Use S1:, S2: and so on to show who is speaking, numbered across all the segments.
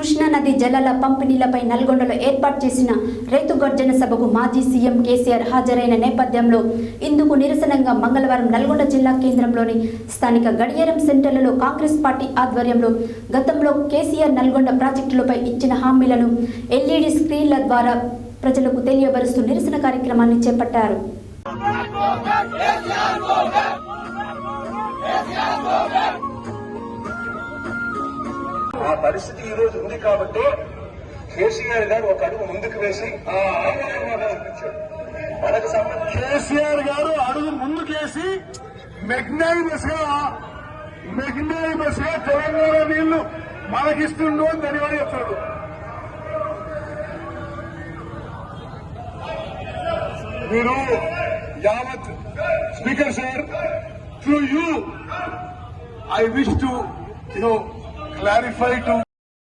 S1: కృష్ణానది జలాల పంపిణీలపై నల్గొండలో ఏర్పాటు చేసిన రైతు గర్జన సభకు మాజీ సీఎం కేసీఆర్ హాజరైన నేపథ్యంలో ఇందుకు నిరసనగా మంగళవారం నల్గొండ జిల్లా కేంద్రంలోని స్థానిక గడియారం సెంటర్లలో కాంగ్రెస్ పార్టీ ఆధ్వర్యంలో గతంలో కేసీఆర్ నల్గొండ ప్రాజెక్టులపై ఇచ్చిన హామీలను ఎల్ఈడి స్క్రీన్ల ద్వారా ప్రజలకు తెలియబరుస్తూ నిరసన కార్యక్రమాన్ని చేపట్టారు.
S2: ఆ పరిస్థితి ఈ రోజు ఉంది కాబట్టి కేసీఆర్ గారు ఒక అడుగు ముందుకు వేసి మనకు సంబంధించి
S3: కేసీఆర్ గారు అడుగు ముందుకేసి మెగ్నానిమస్ గా తెలంగాణ నీళ్లు మనకిస్తుండో అని దాని వాడు చెప్తాడు. మీరు యావత్ speaker sir through you I wish to clarify to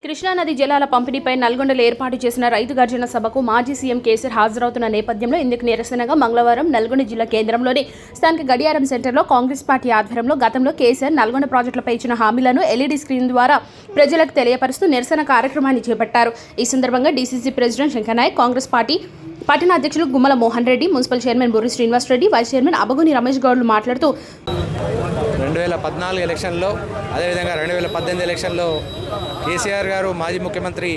S4: కృష్ణానది జలాల పంపిణీపై నల్గొండలో ఏర్పాటు చేసిన రైతు గర్జన సభకు మాజీ సీఎం కేసీఆర్ హాజరవుతున్న నేపథ్యంలో ఇందుకు నిరసనగా మంగళవారం నల్గొండ జిల్లా కేంద్రంలోని స్థానిక గడియారం సెంటర్లో కాంగ్రెస్ పార్టీ ఆధ్వర్యంలో గతంలో కేసీఆర్ నల్గొండ ప్రాజెక్టులపై ఇచ్చిన హామీలను ఎల్ఈడి స్క్రీన్ ద్వారా ప్రజలకు తెలియపరుస్తూ నిరసన కార్యక్రమాన్ని చేపట్టారు. ఈ సందర్భంగా DCC president Shankar Nayak, Congress party పట్టణ అధ్యక్షులు Gummala Mohan Reddy, municipal chairman Burri Srinivas Reddy, vice chairman Abaguni Ramesh గౌడ్లు మాట్లాడుతూ
S5: 2014 ఎలక్షన్లో అదేవిధంగా 2018 ఎలక్షన్లో కేసీఆర్ గారు మాజీ ముఖ్యమంత్రి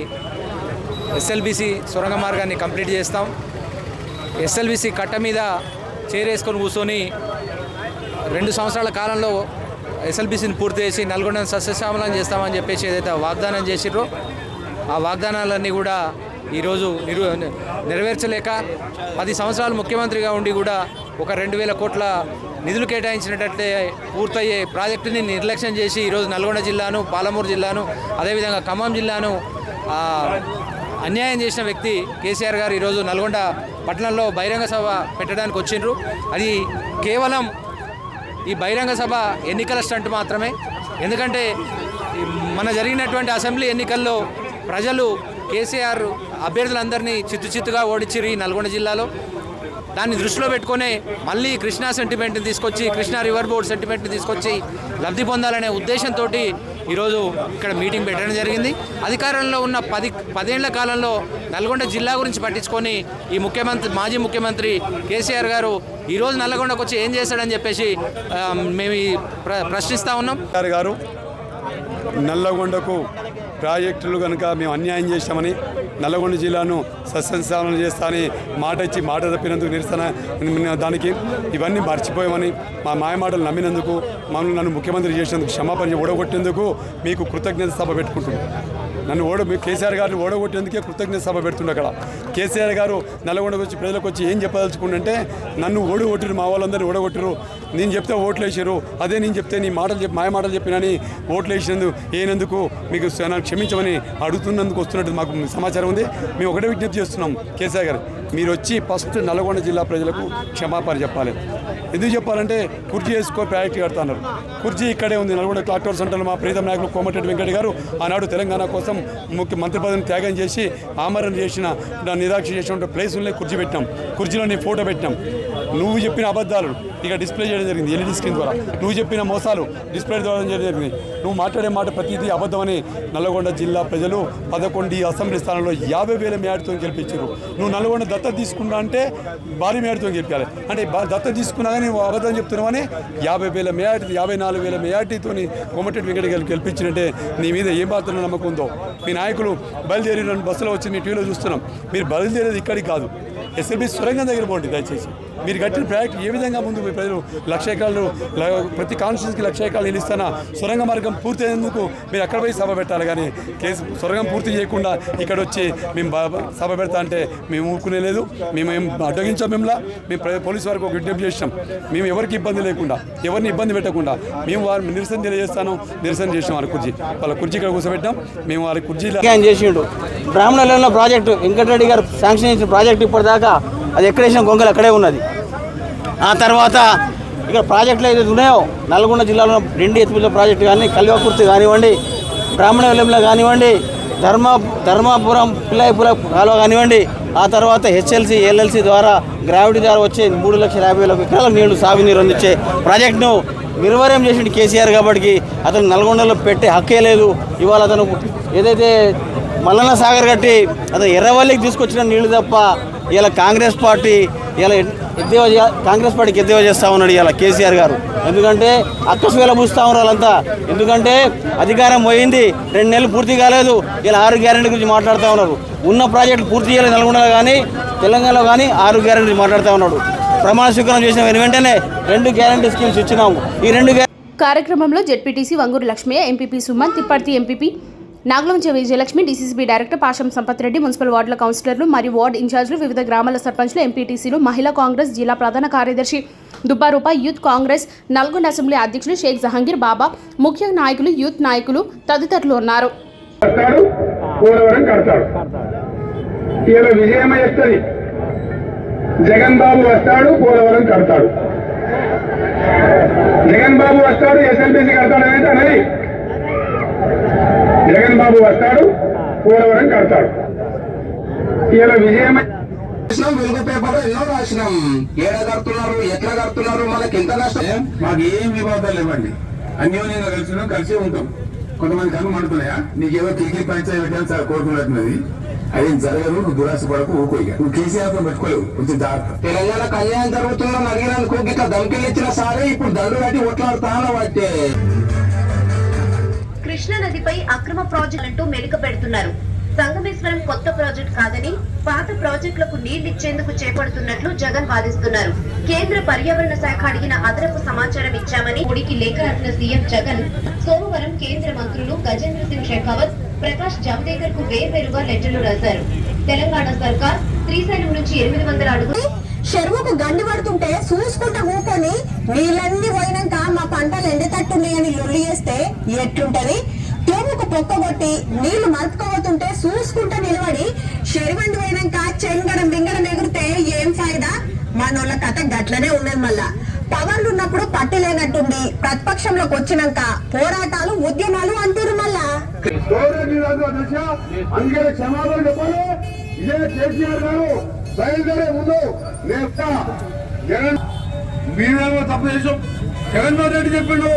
S5: ఎస్ఎల్బీసీ సొరంగ మార్గాన్ని కంప్లీట్ చేస్తాం, ఎస్ఎల్బీసీ కట్ట మీద చేరేసుకొని కూర్చొని 2 సంవత్సరాల కాలంలో ఎస్ఎల్బీసీని పూర్తి చేసి నల్గొండను సస్యశ్యామలం చేస్తామని చెప్పేసి ఏదైతే వాగ్దానం చేసిర్రో ఆ వాగ్దానాలన్నీ కూడా ఈరోజు నెరవేర్చలేక 10 సంవత్సరాలు ముఖ్యమంత్రిగా ఉండి కూడా ఒక 2,000 కోట్ల నిధులు కేటాయించినట్టే పూర్తయ్యే ప్రాజెక్టుని నిర్లక్ష్యం చేసి ఈరోజు నల్గొండ జిల్లాను, పాలమూరు జిల్లాను, అదేవిధంగా ఖమ్మం జిల్లాను అన్యాయం చేసిన వ్యక్తి కేసీఆర్ గారు ఈరోజు నల్గొండ పట్టణంలో బహిరంగ సభ పెట్టడానికి వచ్చిండ్రు. అది కేవలం ఈ బహిరంగ సభ ఎన్నికల స్టంట్ మాత్రమే. ఎందుకంటే మన జరిగినటువంటి అసెంబ్లీ ఎన్నికల్లో ప్రజలు కేసీఆర్ అభ్యర్థులందరినీ చిత్తుగా ఓడించిరు ఈ నల్గొండ జిల్లాలో. దాన్ని దృష్టిలో పెట్టుకునే మళ్ళీ కృష్ణా సెంటిమెంట్ని తీసుకొచ్చి, కృష్ణా రివర్ బోర్డ్ సెంటిమెంట్ని తీసుకొచ్చి లబ్ధి పొందాలనే ఉద్దేశంతో ఈరోజు ఇక్కడ మీటింగ్ పెట్టడం జరిగింది. అధికారంలో ఉన్న 10 ఏళ్ల కాలంలో నల్గొండ జిల్లా గురించి పట్టించుకొని ఈ మాజీ ముఖ్యమంత్రి కేసీఆర్ గారు ఈరోజు నల్గొండకు వచ్చి ఏం చేశాడని చెప్పేసి మేము ప్రశ్నిస్తూ ఉన్నాం.
S3: గారు నల్లగొండకు ప్రాజెక్టులు కనుక మేము అన్యాయం చేశామని, నల్లగొండ జిల్లాను సస్యశ్యామలం చేస్తామని మాట తప్పినందుకు నిరసన దానికి ఇవన్నీ మర్చిపోయామని, మా మాయమాటలు నమ్మినందుకు, నన్ను ముఖ్యమంత్రి చేసినందుకు, క్షమాపణ ఓడగొట్టేందుకు మీకు కృతజ్ఞత సభ పెట్టుకుంటున్నాను. కేసీఆర్ గారిని ఓడగొట్టేందుకే కృతజ్ఞత సభ పెడుతుండే. అక్కడ కేసీఆర్ గారు నల్గొండకు వచ్చి ప్రజలకు వచ్చి ఏం చెప్పదలుచుకుంటే, నన్ను ఓడగొట్టిరు, మా వాళ్ళందరినీ ఓడగొట్టిరు, నేను చెప్తే ఓట్లు వేసారు, అదే నేను చెప్తే నీ మాయ మాటలు చెప్పినని ఓట్లు వేసినందుకు మీకు నన్ను క్షమించమని అడుగుతున్నందుకు వస్తున్నట్టు మాకు సమాచారం ఉంది. మేము ఒకటే విజ్ఞప్తి చేస్తున్నాం, కేసీఆర్ గారు మీరు వచ్చి ఫస్ట్ నల్గొండ జిల్లా ప్రజలకు క్షమాపణ చెప్పాలి. ఎందుకు చెప్పాలంటే కుర్చీ వేసుకొని ప్రాజెక్టు కడతాన్నారు. కుర్చీ ఇక్కడే ఉంది నల్గొండ క్లాక్టవర్ సెంటర్లో. మా ప్రీతం నాయకులు కోమటిరెడ్డి వెంకట గారు ఆనాడు తెలంగాణ కోసం మంత్రి పదవిని త్యాగం చేసి ఆమరణ చేసిన, నిరాక్ష చేసిన ప్లేసులనే కుర్చీ పెట్టినాం. కుర్చీలో నీ ఫోటో పెట్టినాం. నువ్వు చెప్పిన అబద్ధాలు ఇక డిస్ప్లే చేయడం జరిగింది ఎల్ఈడి స్క్రీన్ ద్వారా. నువ్వు చెప్పిన మోసాలు డిస్ప్లే ద్వారా చేయడం జరిగింది. నువ్వు మాట్లాడే మాట ప్రతిదీ అబద్ధమని నల్గొండ జిల్లా ప్రజలు 11 అసెంబ్లీ స్థానంలో 50,000 మేడతో గెలిపించారు. నువ్వు నల్గొండ దత్తత తీసుకున్నా అంటే భారీ మేడతో గెలిపాలి. అంటే దత్తత తీసుకున్నా కానీ నువ్వు అబద్ధం చెప్తున్నావని 50,000 మేయాటి 54,000 మేయాటితో కోమటిరెడ్డి వెంకట గారు గెలిపించినట్టే నీ మీద ఏం మాత్రం నమ్మకం ఉందో. మీ నాయకులు బయలుదేరి బస్సులో వచ్చి మీ టీవీలో చూస్తున్నాం. మీరు బయలుదేరేది ఇక్కడికి కాదు, ఎస్ఎల్బీ సొరంగం దగ్గర పోండి. దయచేసి మీరు కట్టిన ప్రాజెక్ట్ ఏ విధంగా ముందు ప్రజలు 1,00,000 ఎకరాలు ప్రతి కాన్స్టిట్యూన్సీకి 1,00,000 ఎకరాలు నిలుస్తున్న సొరంగ మార్గం పూర్తి అయ్యేందుకు మీరు అక్కడ పోయి సభ పెట్టాలి. కానీ సొరంగం పూర్తి చేయకుండా ఇక్కడ వచ్చి మేము సభ పెడతా అంటే మేము ఊరుకునే లేదు. మేము అడ్డగించాం. మేము పోలీసు వారికి ఒక విజ్ఞప్తి చేసినాం. మేము ఎవరికి ఇబ్బంది లేకుండా, ఎవరిని ఇబ్బంది పెట్టకుండా మేము వారిని నిరసన చేసినాం. వాళ్ళ కుర్చీ ఇక్కడ కూర్చోబెట్టాం. మేము వారి కుర్చీలో
S6: చేసిండు. బ్రాహ్మణుల ప్రాజెక్టు వెంకటరెడ్డి గారు శాంక్షన్ చేసిన ప్రాజెక్టు ఇప్పటిదాకా అది ఎక్కడ వేసిన గొంగలు అక్కడే ఉన్నది. ఆ తర్వాత ఇక్కడ ప్రాజెక్టులు ఏదైతే ఉన్నాయో నల్గొండ జిల్లాలో 2 ఎత్తుల ప్రాజెక్టు కానీ, కల్వకుర్తి కానివ్వండి, బ్రాహ్మణవెల్లంలో కానివ్వండి, ధర్మాపురం పిల్లాయిపుర కాలువ కానివ్వండి, ఆ తర్వాత హెచ్ఎల్సి ఎల్ఎల్సి ద్వారా గ్రావిటీ ద్వారా వచ్చే 3,50,000 ఎకరాల నీళ్లు సాగునీరు అందించే ప్రాజెక్టును నిర్వహణ చేసిండు కేసీఆర్. కాబట్టి అతను నల్గొండలో పెట్టే హక్కే లేదు. ఇవాళ అతను ఏదైతే మల్లన్న సాగర్ కట్టి అదే ఎర్రవల్లికి తీసుకొచ్చిన నీళ్లు తప్ప ఇలా కాంగ్రెస్ పార్టీ ఇలా కాంగ్రెస్ పార్టీకి ఎద్దేవా చేస్తూ ఉన్నాడు ఇలా కేసీఆర్ గారు. ఎందుకంటే అక్కసువేళ పూస్తూ ఉన్నారు వాళ్ళంతా. ఎందుకంటే అధికారం పోయింది, 2 నెలలు పూర్తి కాలేదు, ఇలా 6 గ్యారెంటీ గురించి మాట్లాడుతూ ఉన్నారు. ఉన్న ప్రాజెక్టులు పూర్తి చేయాలి నల్గొండలో కానీ తెలంగాణలో కానీ 6 గ్యారెంటీ మాట్లాడుతూ ఉన్నాడు. ప్రమాణ స్వీకారం చేసిన వెంటనే 2 గ్యారెంటీ స్కీమ్స్ ఇచ్చినాము. ఈ 2
S4: కార్యక్రమంలో ZPTC Vanguru Lakshmaiah, MPP Suman, Tipparthi MPP Nagalanche Vijayalakshmi, DCCB director Pasham Sampath Reddy, municipal వార్డుల కౌన్సిలర్లు మరియు వార్డు ఇన్ఛార్జీలు, వివిధ గ్రామాల సర్పంచ్లు, ఎంపీటీసీలు, మహిళా కాంగ్రెస్ జిల్లా ప్రధాన కార్యదర్శి దుబ్బారూప, యూత్ కాంగ్రెస్ నల్గొండ అసెంబ్లీ అధ్యక్షులు షేక్ జహంగీర్ బాబా, ముఖ్య నాయకులు, యూత్ నాయకులు తదితరులు ఉన్నారు.
S2: జగన్ బాబు వస్తాడు, పోలవరం కడతాడు. జగన్ బాబు వస్తాడు, ఎస్ఎల్బీసీ కడతాడు అనేది జగన్ బాబు వస్తాడు, పోలవరం కడతాడు. ఇలా విజయమై వెలుగు పేపర్లో ఎన్నో రాసినాం. ఏడ కడుతున్నారు, ఎట్లా కడుతున్నారు, మనకి ఎంత నష్టం. మాకు ఏం వివాదాలు ఇవ్వండి, అన్యోన్యంగా కలిసి ఉంటాం. కొంతమంది కన్ను మండుతున్నాయా, నీకేదో కిలికి పంచాయతీ పెట్టాలని సార్ కోరుకున్నట్టున్నది. అది జరగదు, నువ్వు దురాశ పడకు, ఊకోయిగా నువ్వు కేసీఆర్ తో పెట్టుకోలేవు, కొంచెం జాగ్రత్త. తెలంగాణ కళ్యాణం జరుగుతుందని అడిగినందుకు ఇట్లా ధమకిలు ఇచ్చిన సారే ఇప్పుడు దండు కట్టి ఒట్లాడుతాను. వాటే
S7: కృష్ణా నదిపై అక్రమ ప్రాజెక్టులంటూ మెలిక పెడుతున్నారు. సంగమేశ్వరం కొత్త ప్రాజెక్టు కాదని పాత ప్రాజెక్టులకు నీళ్లిచ్చేందుకు చేపడుతున్నట్లు జగన్ వాదిస్తున్నారు. కేంద్ర పర్యావరణ శాఖ అడిగిన అదనపు సమాచారం ఇచ్చామని ఉడికి లేఖ రాసిన సీఎం జగన్ సోమవారం కేంద్ర మంత్రులు గజేంద్ర సింగ్ షెకావత్, ప్రకాష్ జావదేకర్ కు వేర్వేరుగా లెటర్లు రాశారు. తెలంగాణ సర్కార్ శ్రీశైలం నుంచి 800 అడుగులు
S8: చెరువుకు గండి పడుతుంటే చూసుకుంటా కూకొని నీళ్ళన్నీ పోయినాక మా పంటలు ఎండతట్టున్నాయని లొల్లి చేస్తే ఎట్లుంటది? తోముకు పొక్కగొట్టి నీళ్లు మలుపుకోబోతుంటే చూసుకుంటా నిలబడి చెరువండి పోయినాక చెంగడం బింగడం ఎగిరితే ఏం ఫాయిదా? మనోళ్ళ కథ గట్లనే ఉన్నది. మళ్ళా పవర్లు ఉన్నప్పుడు పట్టు లేనట్టుంది, ప్రతిపక్షంలోకి వచ్చినాక పోరాటాలు ఉద్యమాలు అంటారు. మళ్ళా
S2: క్షమాపణ చెప్పాలి. ఇదే కేసీఆర్ గారు బయలుదేరే ముందు జగన్ మీరేమో తప్పు చేసాం. జగన్మోహన్ రెడ్డి చెప్పిండు,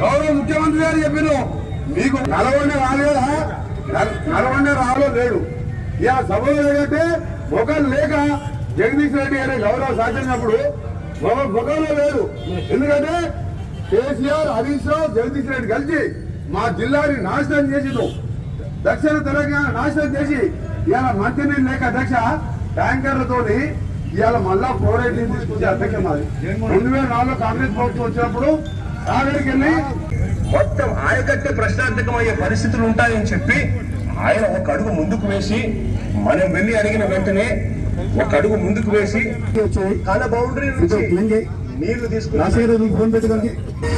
S2: గౌరవ ముఖ్యమంత్రి గారు చెప్పిండు, మీకు నలవండే రాలేదా? నలవండే రాలో లేడు. ఇక సభలో ఏంటంటే మొక్కలు లేక జగదీష్ రెడ్డి గారి గౌరవ సాధించినప్పుడు మొక్కలో లేదు. ఎందుకంటే కేసీఆర్, హరీష్ రావు, జగదీష్ రెడ్డి కలిసి మా జిల్లాని నాశనం చేసిండు. దక్షిణ తెలంగాణ నాశనం చేసి ఇవాళ మంచినీళ్ళు లేక అధ్యక్ష ట్యాంకర్లతో ఇవాళ మళ్ళా 480 తీసుకొచ్చే అధ్యక్ష మాది. 2004లో కాంగ్రెస్ ప్రభుత్వం వచ్చినప్పుడు సాగరికి వెళ్ళి మొత్తం ఆయకట్టే ప్రశ్నార్థకమయ్యే పరిస్థితులు ఉంటాయని చెప్పి ఆయన ఒక అడుగు ముందుకు వేసి, మనం వెళ్ళి అడిగిన వెంటనే ఒక అడుగు ముందుకు వేసి బౌండరీ నుంచి నీళ్లు తీసుకుని